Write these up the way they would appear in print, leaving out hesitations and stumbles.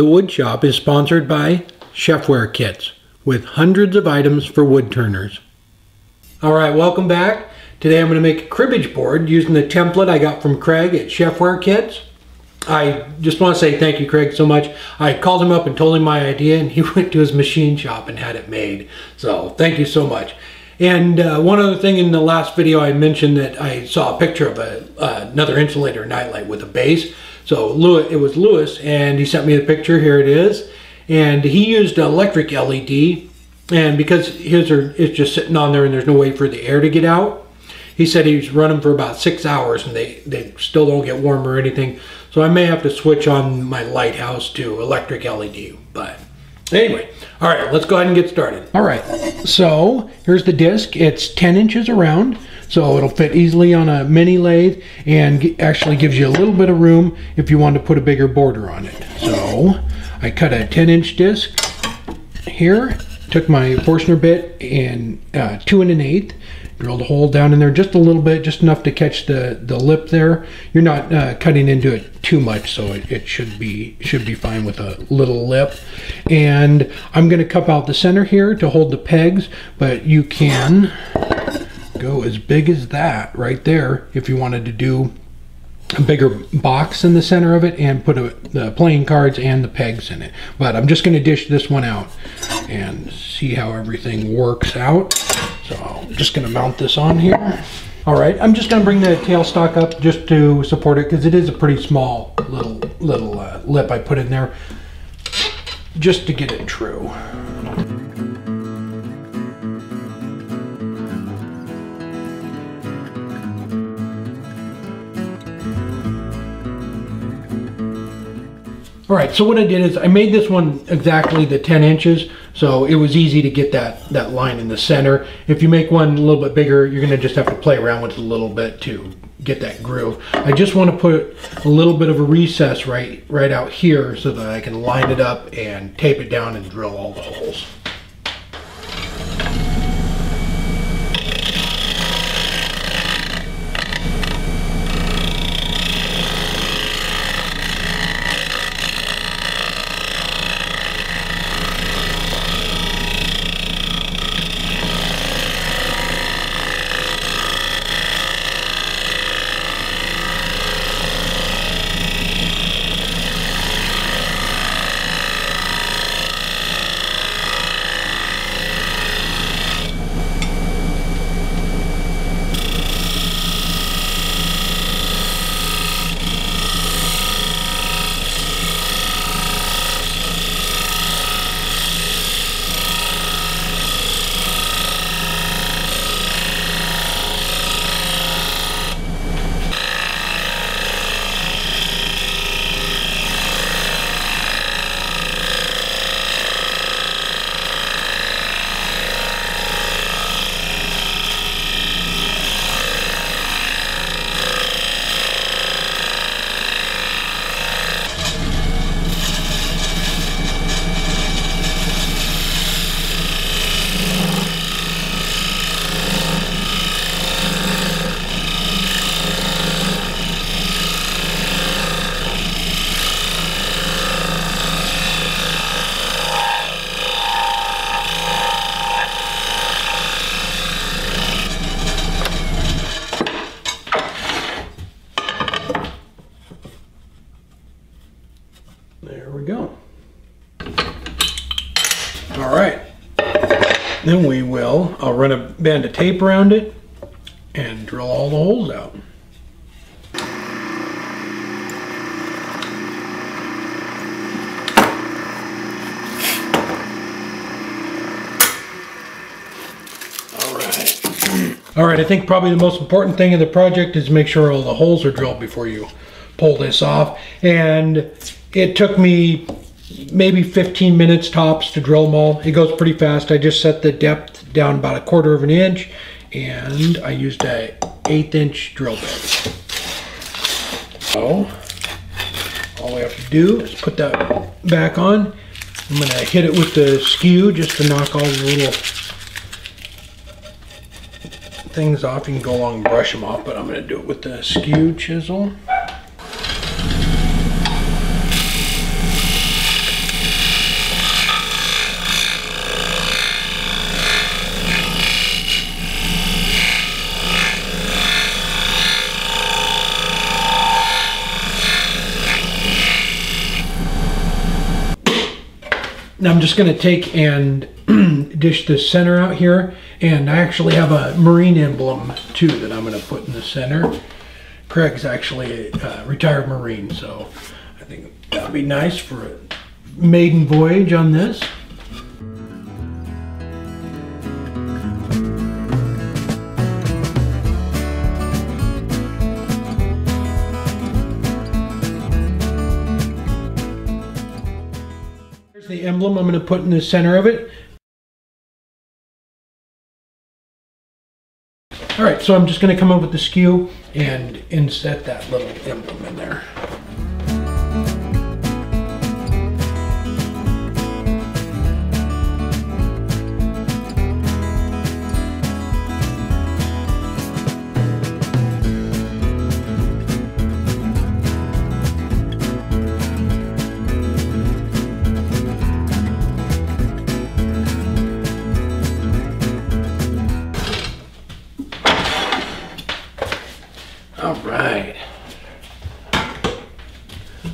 The Wood Shop is sponsored by ChefwareKits, with hundreds of items for wood turners. Alright, welcome back. Today I'm going to make a cribbage board using the template I got from Craig at ChefwareKits. I just want to say thank you, Craig, so much. I called him up and told him my idea, and he went to his machine shop and had it made. So thank you so much. And one other thing, in the last video I mentioned that I saw a picture of another insulator nightlight with a base. So it was Lewis, and he sent me the picture. Here it is. And he used electric LED, and because his is just sitting on there and there's no way for the air to get out, he said he's running for about 6 hours and they still don't get warm or anything. So I may have to switch on my lighthouse to electric LED. But anyway, all right, let's go ahead and get started. All right, so here's the disc. It's 10 inches around, so it'll fit easily on a mini lathe and actually gives you a little bit of room if you want to put a bigger border on it. So I cut a 10-inch disc here, took my Forstner bit and 2 1/8, drilled a hole down in there just a little bit, just enough to catch the lip there. You're not cutting into it too much, so it should be fine with a little lip. And I'm going to cup out the center here to hold the pegs, but you can go as big as that right there if you wanted to do a bigger box in the center of it and put the playing cards and the pegs in it. But I'm just going to dish this one out and see how everything works out. So I'm just going to mount this on here. All right, I'm just going to bring the tailstock up just to support it, because it is a pretty small little lip I put in there just to get it true. All right, so what I did is I made this one exactly the 10 inches, so it was easy to get that line in the center. If you make one a little bit bigger, you're gonna just have to play around with it a little bit to get that groove. I just want to put a little bit of a recess right out here so that I can line it up and tape it down and drill all the holes. There we go. All right. Then I'll run a band of tape around it and drill all the holes out. All right, I think probably the most important thing in the project is make sure all the holes are drilled before you pull this off. And it took me maybe 15 minutes tops to drill them all. It goes pretty fast. I just set the depth down about 1/4 of an inch, and I used a 1/8 inch drill bit. So all we have to do is put that back on. I'm gonna hit it with the skew just to knock all the little things off. You can go along and brush them off, but I'm going to do it with the skew chisel. Now I'm just going to take and dish the center out here, and I actually have a marine emblem too that I'm going to put in the center. Craig's actually a retired Marine, so I think that would be nice for a maiden voyage on this. Here's the emblem I'm going to put in the center of it. All right, so I'm just going to come up with the skew and inset that little emblem in there. All right.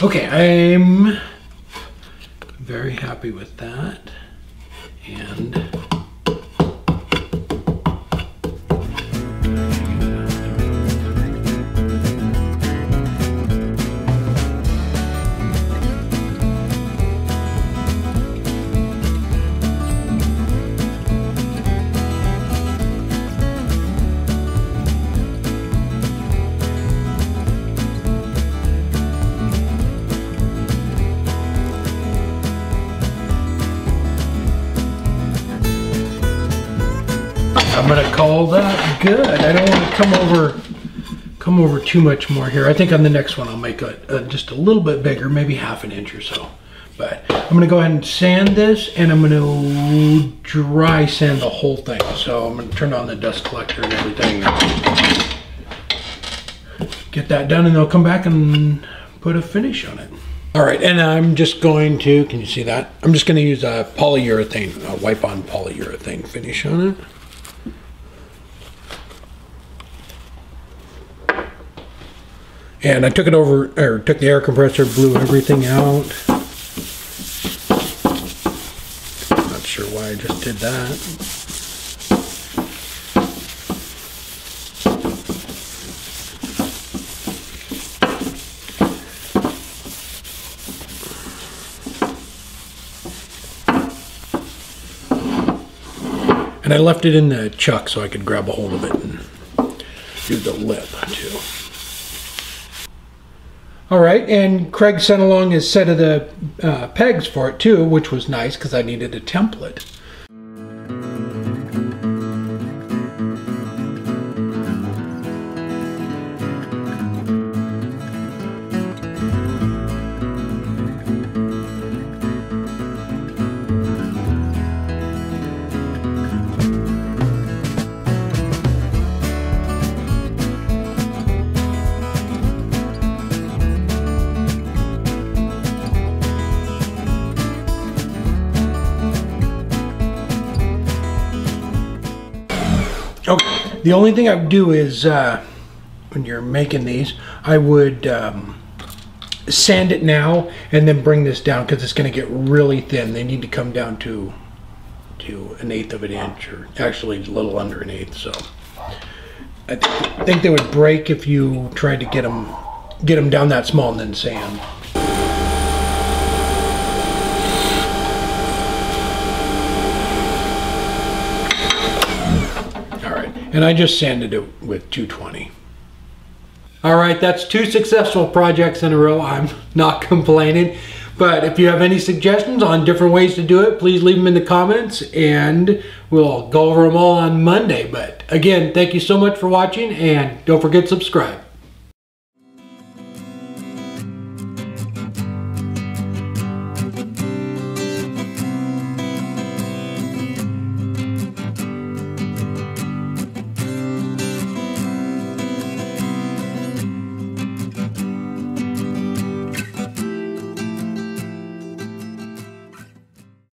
Okay, I'm very happy with that. And I'm gonna call that good. I don't want to come over too much more here. I think on the next one I'll make it just a little bit bigger, maybe ½ an inch or so. But I'm gonna go ahead and sand this, and I'm gonna dry sand the whole thing. So I'm gonna turn on the dust collector and everything. Get that done, and I'll come back and put a finish on it. All right, and I'm just going to, can you see that? I'm just gonna use a polyurethane, a wipe-on polyurethane finish on it. And I took it over, or took the air compressor, blew everything out. Not sure why I just did that. And I left it in the chuck so I could grab a hold of it and do the lip too. All right, and Craig sent along his set of the pegs for it too, which was nice because I needed a template. Okay, the only thing I would do is when you're making these, I would sand it now and then bring this down because it's going to get really thin. They need to come down to 1/8 of an inch, or actually a little under 1/8. So I think they would break if you tried to get them down that small and then sand. And I just sanded it with 220. All right, that's 2 successful projects in a row. I'm not complaining. But if you have any suggestions on different ways to do it, please leave them in the comments and we'll go over them all on Monday. But again, thank you so much for watching, and don't forget to subscribe.